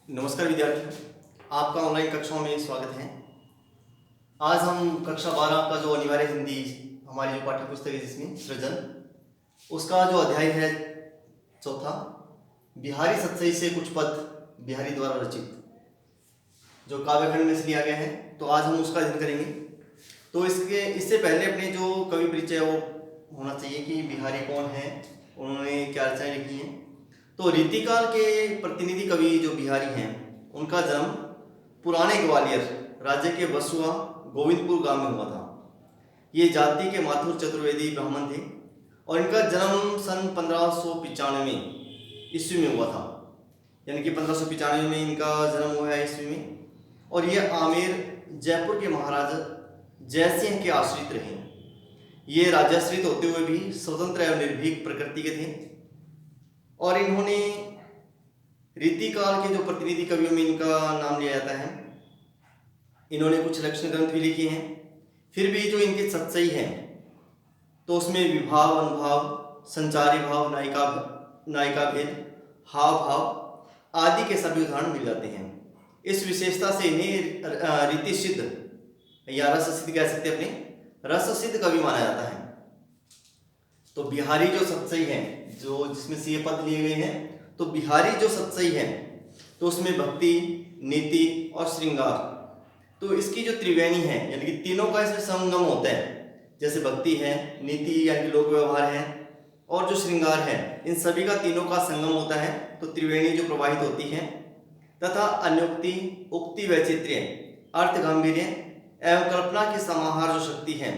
नमस्कार विद्यार्थियों, आपका ऑनलाइन कक्षाओं में स्वागत है। आज हम कक्षा 12 का जो अनिवार्य हिंदी हमारी जो पाठ्य पुस्तक है जिसमें सृजन, उसका जो अध्याय है चौथा, बिहारी सतसई से कुछ पद बिहारी द्वारा रचित, जो काव्यखंड में से लिया गया है, तो आज हम उसका अध्ययन करेंगे। तो इससे पहले अपने जो कवि परिचय वो होना चाहिए कि बिहारी कौन है, उन्होंने क्या रचनाएं लिखी हैं। तो रीतिकाल के प्रतिनिधि कवि जो बिहारी हैं, उनका जन्म पुराने ग्वालियर राज्य के वसुआ गोविंदपुर गांव में हुआ था। ये जाति के माथुर चतुर्वेदी ब्राह्मण थे और इनका जन्म सन 1595 ईस्वी में हुआ था, यानी कि 1595 में इनका जन्म हुआ है ईस्वी में। और ये आमेर जयपुर के महाराजा जयसिंह के आश्रित रहे। ये राजाश्रित होते हुए भी स्वतंत्र एवं निर्भीक प्रकृति के थे और इन्होंने रीतिकाल के जो प्रतिनिधि कवियों में इनका नाम लिया जाता है। इन्होंने कुछ लक्षण ग्रंथ भी लिखे हैं। फिर भी जो इनके सतसई हैं तो उसमें विभाव, अनुभाव, संचारी भाव, नायिका भेद, हाव भाव आदि के सभी उदाहरण मिल जाते हैं। इस विशेषता से इन्हें रीति सिद्ध या रस सिद्ध कह सकते हैं, अपने रस सिद्ध कवि माना जाता है। तो बिहारी जो सतसई हैं, जो जिसमें से ये पद लिए गए हैं, तो बिहारी जो सतसई हैं तो उसमें भक्ति, नीति और श्रृंगार, तो इसकी जो त्रिवेणी है, यानी कि तीनों का इसमें संगम होता है। जैसे भक्ति है, नीति यानी कि लोक व्यवहार है, और जो श्रृंगार है, इन सभी का तीनों का संगम होता है। तो त्रिवेणी जो प्रवाहित होती है, तथा अन्योक्ति, उक्ति, वैचित्र्य, अर्थ गांभीर्य एवं कल्पना के समाहार जो शक्ति है,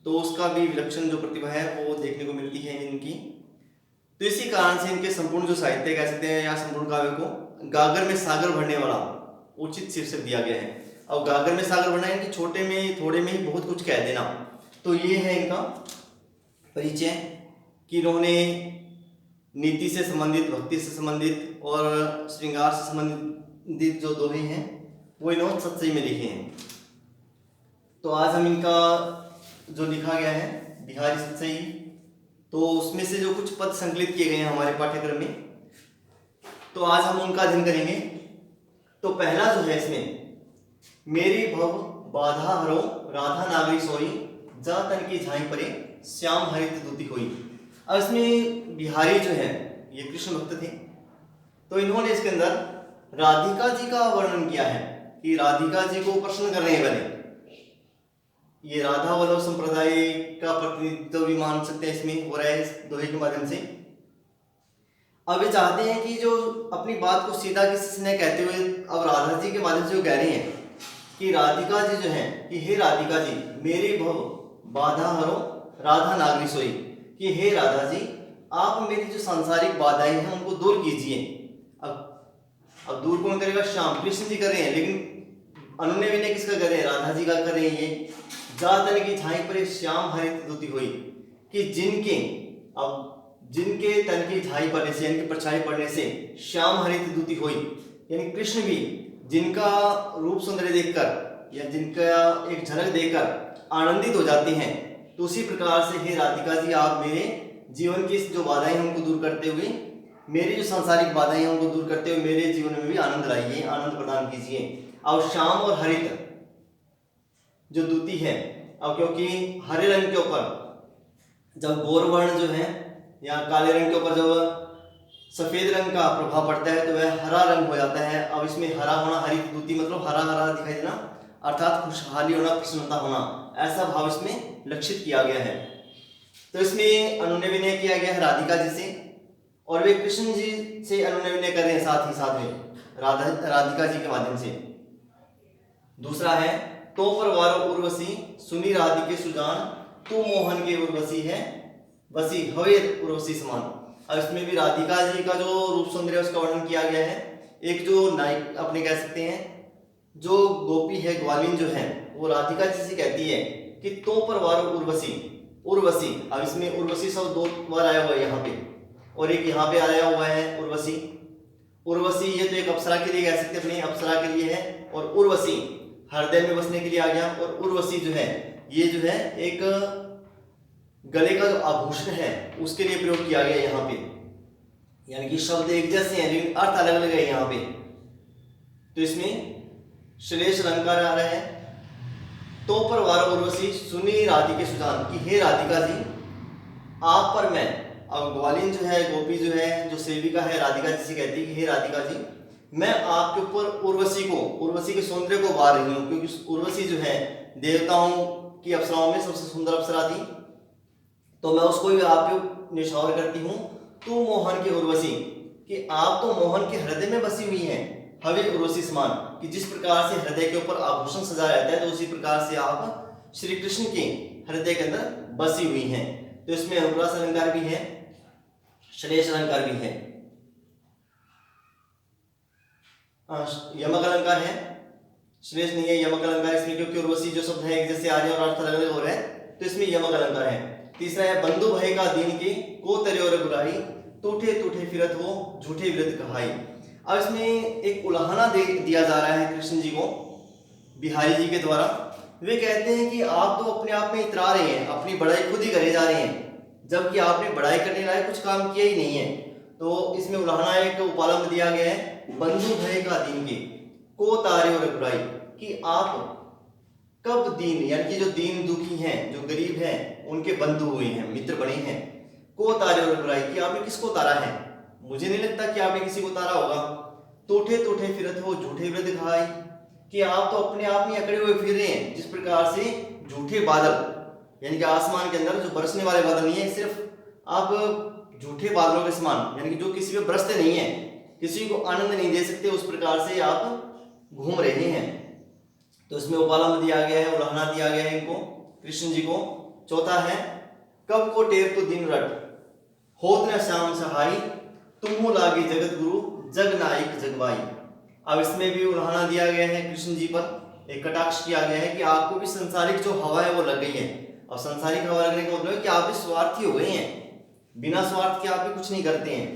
तो उसका भी विलक्षण जो प्रतिभा है वो देखने को मिलती है इनकी। तो इसी कारण से इनके संपूर्ण जो साहित्य कह सकते हैं या संपूर्ण काव्य को गागर में सागर भरने वाला उचित शीर्षक दिया गया है। अब गागर में सागर भरना है कि छोटे में थोड़े में ही बहुत कुछ कह देना। तो ये है इनका परिचय कि इन्होंने नीति से संबंधित, भक्ति से संबंधित और श्रृंगार से संबंधित जो दोहे हैं वो इन्होंने सतसई में लिखे हैं। तो आज हम इनका जो लिखा गया है बिहारी सतसई, तो उसमें से जो कुछ पद संकलित किए गए हैं हमारे पाठ्यक्रम में, तो आज हम उनका अध्ययन करेंगे। तो पहला जो है इसमें, मेरी भव बाधा हरो राधा नागरी सोई, जा तन की झाई परे श्याम हरित दूती हुई। अब इसमें बिहारी जो है ये कृष्ण भक्त थे, तो इन्होंने इसके अंदर राधिका जी का वर्णन किया है कि राधिका जी को प्रसन्न कर रहे हैं। ये राधा वल्लभ संप्रदाय का प्रतिनिधित्व भी मान सकते हैं इसमें हो रहा है इस दोहे के माध्यम से। अब ये चाहते हैं कि जो अपनी बात को सीधा किसी से न कहते हुए अब राधा जी के माध्यम से वो कह रहे हैं कि राधिका जी जो है कि हे राधिका जी, मेरी भव बाधा हरो राधा नागरी सोई, कि हे राधा जी आप मेरी जो सांसारिक बाधाएं हैं उनको दूर कीजिए। अब दूर कौन करेगा? श्याम, कृष्ण जी कर रहे हैं, लेकिन अनुनय विनय किसका कर रहे हैं? राधा जी का कर रहे हैं। ये जा तन की छाई पर श्याम हरित दूती हुई, कि जिनके तन की छाई पड़ने से, यानी कि परछाई पड़ने से श्याम हरित दूती हुई, यानी कृष्ण भी जिनका रूप सौंदर्य देखकर या जिनका एक झलक देखकर आनंदित हो जाते हैं, तो उसी प्रकार से हे राधिका जी आप मेरे जीवन की जो बाधाएं हैं उनको दूर करते हुए, मेरी जो सांसारिक बाधाएं हैं उनको दूर करते हुए मेरे जीवन में भी आनंद लाइए, आनंद प्रदान कीजिए। और श्याम और हरित जो दूती है, अब क्योंकि हरे रंग के ऊपर जब गौरवर्ण जो है या काले रंग के ऊपर जब सफेद रंग का प्रभाव पड़ता है तो वह हरा रंग हो जाता है। अब इसमें हरा होना, हरित दूती मतलब हरा हरा दिखाई देना, अर्थात खुशहाली होना, प्रसन्नता होना, ऐसा भाव इसमें लक्षित किया गया है। तो इसमें अनुनय विनय किया गया है राधिका जी से, और वे कृष्ण जी से अनुनय विनय कर रहे हैं साथ ही साथ में राधिका जी के माध्यम से। दूसरा है, तो परवारो उर्वशी सुनी राधिके सुजान, तू मोहन के उर्वशी है बसी हवे उर्वशी समान। अब इसमें भी राधिका जी का जो रूप सौंदर्य उसका वर्णन किया गया है। एक जो नायक अपने कह सकते हैं, जो गोपी है, ग्वालिन जो है, वो राधिका जी से कहती है कि तो परवारो उर्वशी, उर्वशी। अब इसमें उर्वशी शब्द दो बार आया हुआ है यहाँ पे, और एक यहाँ पे आया हुआ है उर्वशी। उर्वशी ये तो एक अप्सरा के लिए कह सकते हैं, अपनी अप्सरा के लिए है, और उर्वशी हृदय में बसने के लिए आ गया। और उर्वशी जो है ये जो है एक गले का जो आभूषण है उसके लिए प्रयोग किया गया यहाँ पे, यानी कि शब्द एक जैसे हैं लेकिन अर्थ अलग अलग है यहाँ पे। तो इसमें श्लेष अलंकार आ रहा है। तो पर वार उर्वशी सुनी राधिके सुजान कि हे राधिका जी, आप पर मैं, अब ग्वालिन जो है, गोपी जो है, जो सेविका है राधिका जी से कहती है कि हे राधिका जी, मैं आपके ऊपर उर्वशी के सौंदर्य को वार रही हूँ, क्योंकि उर्वशी जो है देवताओं की अप्सराओं में सबसे सुंदर अप्सरा थी, तो मैं उसको भी आपके निछावर करती हूँ। तू मोहन की उर्वशी, कि आप तो मोहन के हृदय में बसी हुई हैं, हवे उर्वशी समान, कि जिस प्रकार से हृदय के ऊपर आभूषण सजा रहता है, तो उसी प्रकार से आप श्री कृष्ण के हृदय के अंदर बसी हुई हैं। तो इसमें अनुप्रास अलंकार भी है, श्लेष अलंकार भी है, यमक अलंकार है, श्लेष नहीं है, यमक अलंकार इसमें, क्योंकि उर्वशी जो शब्द है एक जैसे आ रहे हैं और अर्थ अलग अलग हो रहे हैं, तो इसमें यमक अलंकार है। तीसरा है बंधु भय का दीन के को तरे और बुराई, टूठे टूठे फिरत हो झूठे विरत कहाई। अब इसमें एक उलाहना दिया जा रहा है कृष्ण जी को बिहारी जी के द्वारा। वे कहते हैं कि आप तो अपने आप में इतरा रहे हैं, अपनी बड़ाई खुद ही करे जा रहे हैं, जबकि आपने बड़ाई करने लायक कुछ काम किया ही नहीं है। तो इसमें उलाहना एक उपालंब दिया गया है, बंधु भय का दीन के को तारे और बुराई, कि आप कब दीन, यानी कि जो दीन दुखी हैं, जो गरीब हैं, उनके बंधु हुए हैं, मित्र बने हैं। को तारे और बुराई, कि आपने किसको तारा है? मुझे नहीं लगता कि आपने किसी को तारा होगा। टूठे टूठे फिरत हो झूठे व्रत खाई, कि आप तो अपने आप में अकड़े हुए फिर रहे हैं, जिस प्रकार से झूठे बादल, यानी कि आसमान के अंदर जो बरसने वाले बादल नहीं है, सिर्फ आप झूठे बादलों के समान, यानी कि जो किसी पे बरसते नहीं है, किसी को आनंद नहीं दे सकते, उस प्रकार से आप घूम रहे हैं। तो इसमें उपालंब दिया गया है, उलाहना दिया गया है इनको, कृष्ण जी को। चौथा है कब को टेर तो दिन रट, होत न श्याम सहाई, तुम लागे जगत गुरु जग नायक जगवाई। अब इसमें भी उलाहना दिया गया है कृष्ण जी पर, एक कटाक्ष किया गया है कि आपको भी संसारिक जो हवा है वो लग गई है। अब संसारिक हवा लगने का मतलब है कि आप भी स्वार्थी हो गए हैं, बिना स्वार्थ के आप भी कुछ नहीं करते हैं।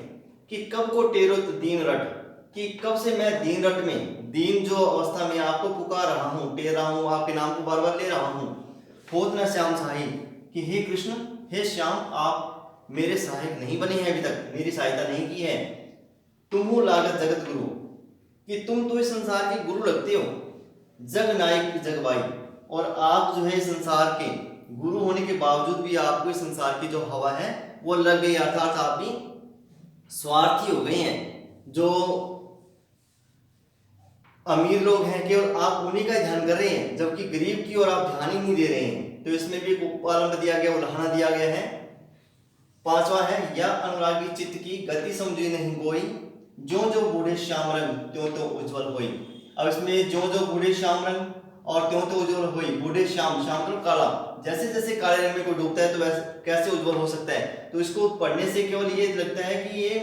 कि कब को टेरो तो दीन रट, कि कब से मैं दीन रट में, दीन जो अवस्था में आपको पुकार रहा हूँ, टेर रहा हूँ, आपके नाम को बार बार ले रहा हूँ। होत न श्याम सहाय, कि हे कृष्ण, हे श्याम, आप मेरे सहायक नहीं बने हैं, अभी तक मेरी सहायता नहीं की है। तुम लागत जगत गुरु, कि तुम तो इस संसार के गुरु लगते हो, जग नायक जगवाई, और आप जो है संसार के गुरु होने के बावजूद भी आपको इस संसार की जो हवा है वो लग गई, अर्थात आप भी स्वार्थी हो गए हैं। जो अमीर लोग हैं केवल आप उन्हीं का ध्यान कर रहे हैं, जबकि गरीब की ओर आप ध्यान ही नहीं दे रहे हैं। तो इसमें भी एक उपालंब दिया गया, उलाहना दिया गया है। पांचवा है या अनुरागी चित्त की गति समझी नहीं कोई, जो जो बूढ़े श्याम रंग त्यों तो उज्जवल होई। अब इसमें जो जो बूढ़े श्याम रंग और त्यों तो उज्जवल होई, बूढ़े श्याम, श्याम मतलब काला, जैसे जैसे काले रंग में कोई डूबता है तो वैसे कैसे उज्जवल हो सकता है। तो इसको पढ़ने से केवल ये लगता है कि ये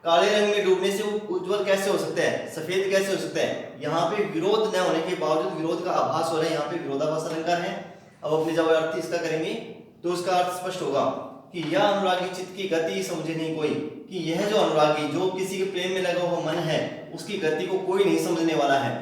काले रंग में डूबने से उज्जवल कैसे हो सकता है, सफेद कैसे हो सकता है। यहाँ पे विरोध न होने के बावजूद विरोध का आभास हो रहा है, यहाँ पे विरोधाभास अलंकार है। अब अपने जब अर्थ इसका करेंगे तो उसका अर्थ स्पष्ट होगा कि यह अनुरागी चित्त की गति समझे नहीं कोई, कि यह जो अनुरागी, जो किसी के प्रेम में लगा हुआ मन है, उसकी गति को कोई नहीं समझने वाला है।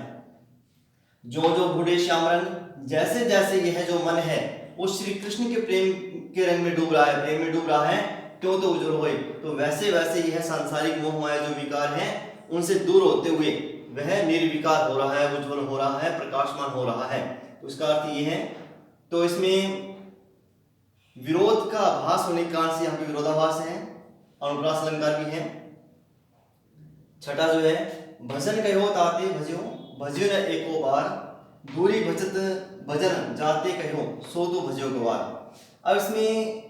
जो जो बूढ़े श्याम रंग, जैसे जैसे यह जो मन है वो श्री कृष्ण के प्रेम के रंग में डूब रहा है, प्रेम में डूब रहा है, क्यों तो उज्जवल होए, तो वैसे वैसे यह सांसारिक मोह माया जो विकार है उनसे दूर होते हुए वह निर्विकार हो रहा है, उज्जवल हो रहा है, प्रकाशमान हो रहा है। तो इसका अर्थ ये है। तो इसमें विरोध का आभास होने के कारण से यहाँ पे विरोधाभास है, अनुप्रास अलंकार भी है। छठा जो है भजन कहो ताते भजो, भजो न एको बार, दूरी भजत भजन जाते कहो सो तो भजो गवार। अब इसमें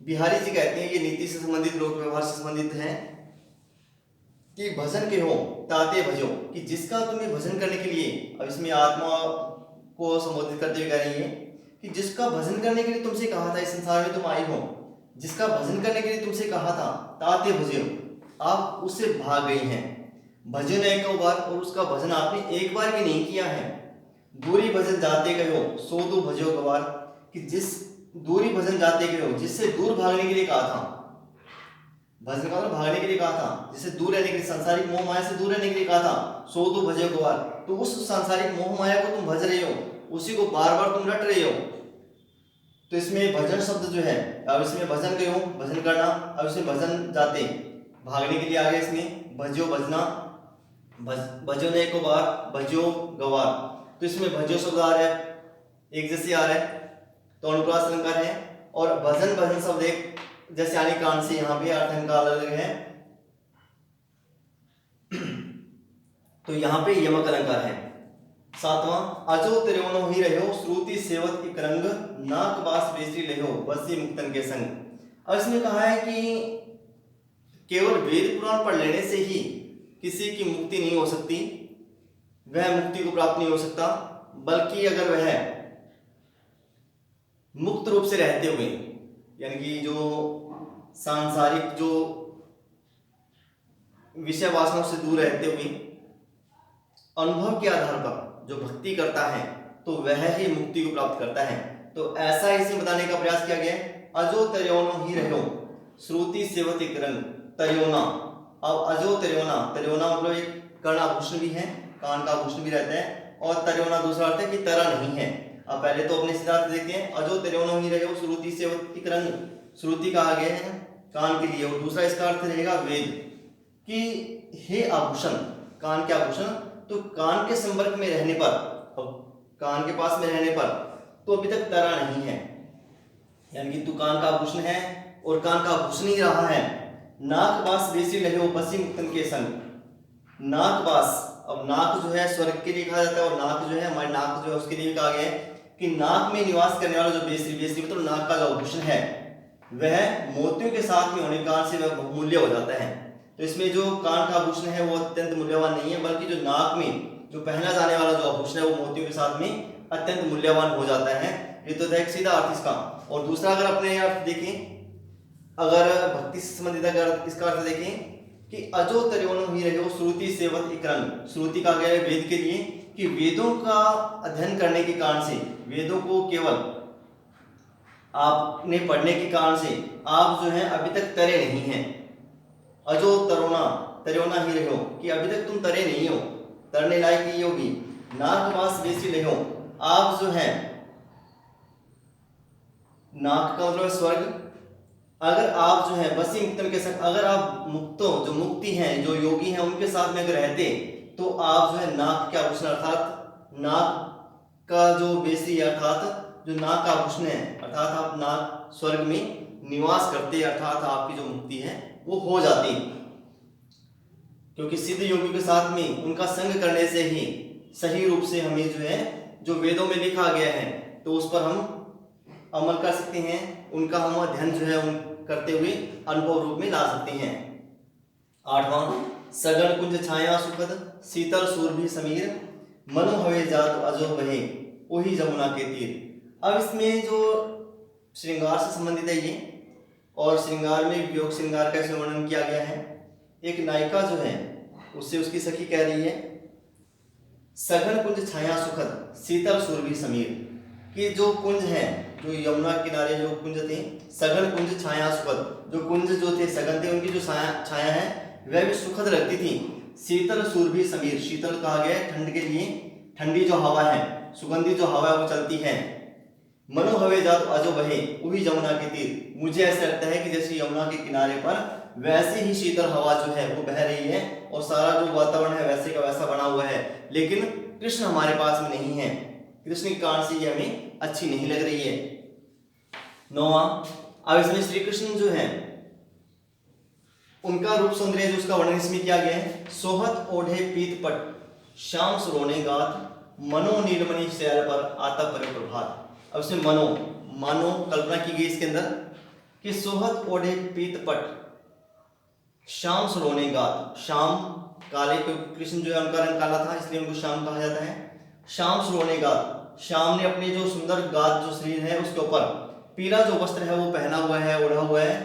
बिहारी जी कहते हैं, ये नीति से संबंधित, लोक व्यवहार से संबंधित है, कि भजन के हो ताते भजो, कि जिसका तुम्हें भजन करने के लिए, अब इसमें आत्मा को संबोधित करते हुए कह रही है कि जिसका भजन करने के लिए तुमसे कहा था, इस संसार में तुम आई हो, जिसका भजन करने के लिए तुमसे कहा था, ताते भजो, आप उससे भाग गई हैं। भजन एक बार, और उसका भजन आपने एक बार भी नहीं किया है। दूरी भजन जाते कहो सो तो भजो गवार, कि जिस दूरी भजन जाते कहो, जिससे दूर भागने के लिए कहा था, भजन का मतलब भागने के लिए कहा था, जिससे दूर रहने के लिए, सांसारिक मोह माया से दूर रहने के लिए कहा था, सो तो भजो गवार, तो उस सांसारिक मोह माया को तुम भज रहे हो, उसी को बार बार तुम रट रहे हो। तो इसमें भजन शब्द जो है, अब इसमें भजन कहो भजन करना, अब इसमें भजन जाते भागने के लिए आ गया, इसमें भजो भजना, भजने को बार, भजो गवार, तो इसमें भजो शब्द आ रहा है, एक जैसे आ रहा है, तो अनुप्रास अलंकार है। और भजन भजन शब्द एक जैसे आने कारण से यहाँ भी अर्थ का अलग है, तो यहाँ पे यमक अलंकार है। सातवां, अजो त्रिवनो ही रहो श्रुति सेवत एक रंग, नाक बास बेसी रहो बसी मुक्तन के संग। अब इसमें कहा है कि केवल वेद पुराण पढ़ लेने से ही किसी की मुक्ति नहीं हो सकती, वह मुक्ति को प्राप्त नहीं हो सकता, बल्कि अगर वह मुक्त रूप से रहते हुए, यानी कि जो सांसारिक जो विषय वासनाओं से दूर रहते हुए अनुभव के आधार पर जो भक्ति करता है, तो वह ही मुक्ति को प्राप्त करता है। तो ऐसा इसमें बताने का प्रयास किया गया है। अजो तर्योनो ही रहो श्रुति सेवत एक रंग, तर्योना। अब अजो तर्योना, तर्योना मतलब एक कर्णाभूषण भी है, कान का आभूषण भी रहता है, और तर्योना दूसरा अर्थ है कि तरा नहीं है। अब पहले तो अपने सिद्धांत देखते हैं। अजो तर्योनो ही रहो श्रुति सेवत एक रंग, श्रुति कहा गया है कान के लिए, और दूसरा इसका अर्थ रहेगा वेद, कि हे आभूषण, कान के आभूषण, तो कान के संपर्क में रहने पर, कान के पास में रहने पर तो अभी तक तरा नहीं है, यानी कि तू कान का आभूषण है और कान का आभूषण ही रहा है। नाक बास बेसी रहे बसी मुक्तन के संग, नाक बास, अब नाक जो है स्वर्ग के लिए कहा जाता है, और नाक जो है हमारे नाक जो है उसके लिए कहा गया है कि नाक में निवास करने वाला जो बेसरी, बेसरी मतलब नाक का जो आभूषण है वह मोतियों के साथ में होने के कारण से वह बहुमूल्य हो जाता है। तो इसमें जो कान का आभूषण है वो अत्यंत मूल्यवान नहीं है, बल्कि जो नाक में जो पहना जाने वाला जो आभूषण है वो मोतियों के साथ में अत्यंत मूल्यवान हो जाता है। ये तो एक सीधा अर्थ इसका। और दूसरा अगर अपने अर्थ देखें, अगर भक्ति से संबंधित अगर इसका अर्थ देखें कि अजो तर्योनो ही रहो श्रुति सेवत एक रंग, श्रुति का गया है वेद के लिए, कि वेदों का अध्ययन करने के कारण से, वेदों को केवल आपने पढ़ने के कारण से आप जो है अभी तक तरे नहीं हैं। अजो तरोना, तरोना ही रहो, कि अभी तक तुम तरे नहीं हो, तरने लायक नहीं होगी। नाक बास बेसी रहो, आप जो है, नाक का मतलब स्वर्ग, अगर आप जो है बसी मुक्तन के संग, अगर आप मुक्तो जो मुक्ति हैं, जो योगी हैं, उनके साथ में अगर रहते, तो आप जो है नाक के आभूषण अर्थात नाक का जो बेसी अर्थात जो नाक का आभूषण है, अर्थात आप नाक स्वर्ग में निवास करते, अर्थात आपकी जो मुक्ति है वो हो जाती। क्योंकि सिद्ध योगी के साथ में उनका संग करने से ही सही रूप से हमें जो है जो वेदों में लिखा गया है तो उस पर हम अमल कर सकते हैं, उनका हम अध्ययन जो है करते हुए अनुभव रूप में ला सकते हैं। आठवां, सगन कुंज छाया सुखद शीतल सूरभि समीर, मनो हवे जात अजो बहे ओही जमुना के तीर। अब इसमें जो श्रृंगार से संबंधित है ये, और श्रृंगार में योग श्रृंगार का इसमें वर्णन किया गया है। एक नायिका जो है उससे उसकी सखी कह रही है, सघन कुंज छाया सुखद शीतल सूरभि समीर, कि जो कुंज है, जो यमुना किनारे जो कुंज थे, सघन कुंज छाया सुखद, जो कुंज जो थे सघन थे, उनकी जो छाया है वह भी सुखद लगती थी। शीतल सूरभि समीर, शीतल कहा गया है ठंड के लिए, ठंडी जो हवा है, सुगंधित जो हवा है वो चलती है। मनो हवे जात अजो बहे वही जमुना के तीर, मुझे ऐसा लगता है कि जैसे यमुना के किनारे पर वैसे ही शीतल हवा जो है वो बह रही है, और सारा जो वातावरण है वैसे का वैसा बना हुआ है, लेकिन कृष्ण हमारे पास में नहीं है, कृष्ण के कारण से ये हमें अच्छी नहीं लग रही है। नौवां, अब इसमें श्री कृष्ण जो है उनका रूप सौंदर्य जो उसका वर्णन इसमें किया गया है। सोहत ओढ़े पीत पट श्याम सुरोने गात, मनो नीलमणि शैल पर आता पर प्रभात। अब इसमें मनो, मानो कल्पना की गई इसके अंदर कि सोहत ओढ़े पीत पट श्याम सुरोने गात, श्याम काले, क्योंकि कृष्ण जो है उनका रंग काला था इसलिए उनको श्याम कहा जाता है। श्याम सुरोने गात, श्याम ने अपने जो सुंदर गात जो शरीर है उसके ऊपर पीला जो वस्त्र है वो पहना हुआ है, ओढ़ा हुआ है।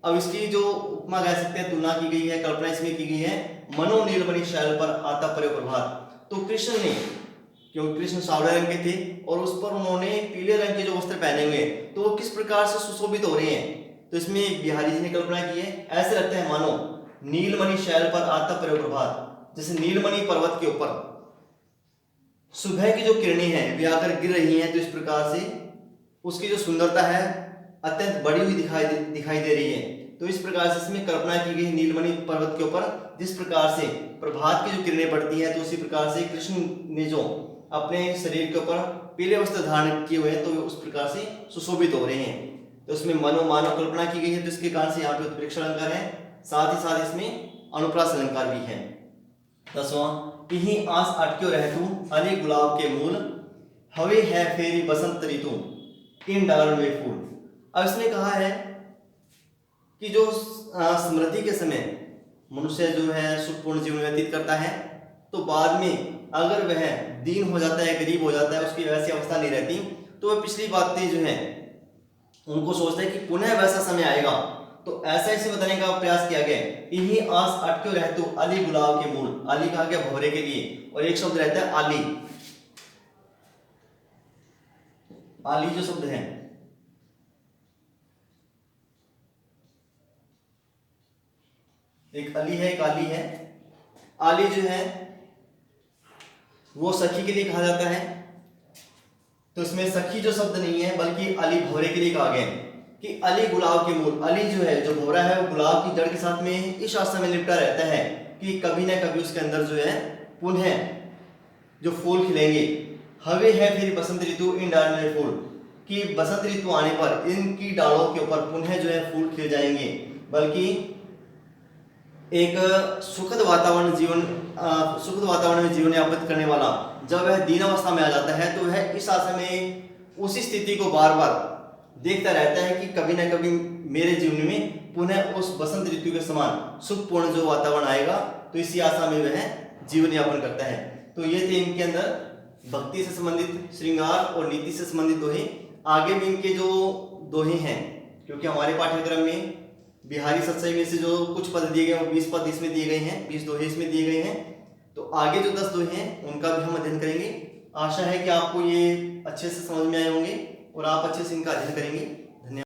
अब इसकी जो उपमा कह सकते हैं, तुलना की गई है, कल्पना इसमें की गई है, मनो नीलमणि शैल पर आता पर प्रभात। तो कृष्ण ने, क्योंकि कृष्ण सावले रंग के थे और उस पर उन्होंने पीले रंग के जो वस्त्र पहने हुए, तो वो किस प्रकार से सुशोभित हो रहे हैं। तो इसमें बिहारी जी ने कल्पना की है, ऐसे लगता है मानो नीलमणि शैल पर आता पर प्रभात, जैसे नीलमणि पर्वत के ऊपर सुबह की जो किरणें हैं वे आकर गिर रही हैं, तो इस प्रकार से उसकी जो सुंदरता है अत्यंत बढ़ी हुई दिखाई दे रही है। तो इस प्रकार से इसमें कल्पना की गई नीलमणि पर्वत के ऊपर जिस प्रकार से प्रभात की जो किरणें पड़ती हैं, तो उसी प्रकार से कृष्ण ने जो अपने शरीर के ऊपर पीले वस्त्र धारण किए हुए हैं, तो उस प्रकार से सुशोभित हो रहे हैं। तो उसमें मानव कल्पना की गई है, तो इसके कारण से यहाँ पे उत्प्रेक्षा अलंकार है, साथ ही साथ इसमें अनुप्रास अलंकार भी है। 10वां, इही आस अटक्यो रहतू अली गुलाब के मूल, हवे है फेरी बसंत ऋतु इन डाल में फूल। अब इसने कहा है कि जो स्मृति के समय मनुष्य जो है सुखपूर्ण जीवन व्यतीत करता है, तो बाद में अगर वह दीन हो जाता है, गरीब हो जाता है, उसकी वैसी अवस्था नहीं रहती, तो वह पिछली बातें जो है उनको सोचता है कि पुनः वैसा समय आएगा। तो ऐसा इसे बताने का प्रयास किया गया। इन्हीं आस अटक्यो रहतू अली गुलाब के मूल, अली कहा गया भंवरे के लिए, और एक शब्द रहता है आली। आली जो शब्द है, एक अली है एक आली है। आली जो है वो सखी के लिए कहा जाता है, तो इसमें सखी जो शब्द नहीं है बल्कि अली भंवरे के लिए कहा गया कि अली गुलाब के मूल। अली जो है, जो भंवरा है, वो गुलाब की जड़ के साथ में इस आशा में लिपटा रहता है कि कभी ना कभी उसके अंदर जो है पुनः जो फूल खिलेंगे। हवे है फिर बसंत ऋतु इन डाल में फूल, कि बसंत ऋतु आने पर इनकी डालों के ऊपर पुनः जो है फूल खिल जाएंगे। बल्कि एक सुखद वातावरण में जीवन यापन करने वाला जब वह दीनावस्था में आ जाता है, तो वह इस आशा में उसी स्थिति को बार बार देखता रहता है कि कभी ना कभी मेरे जीवन में पुनः उस बसंत ऋतु के समान सुखपूर्ण जो वातावरण आएगा, तो इसी आशा में वह जीवन यापन करता है। तो ये थे इनके अंदर भक्ति से संबंधित श्रृंगार और नीति से संबंधित दोहे। आगे भी इनके जो दोहे हैं, क्योंकि हमारे पाठ्यक्रम में बिहारी सत्सई में से जो कुछ पद दिए गए वो 20 पद इसमें दिए गए हैं, 20 दोहे इसमें दिए गए हैं। तो आगे जो 10 दोहे हैं उनका भी हम अध्ययन करेंगे। आशा है कि आपको ये अच्छे से समझ में आए होंगे और आप अच्छे से इनका अध्ययन करेंगे।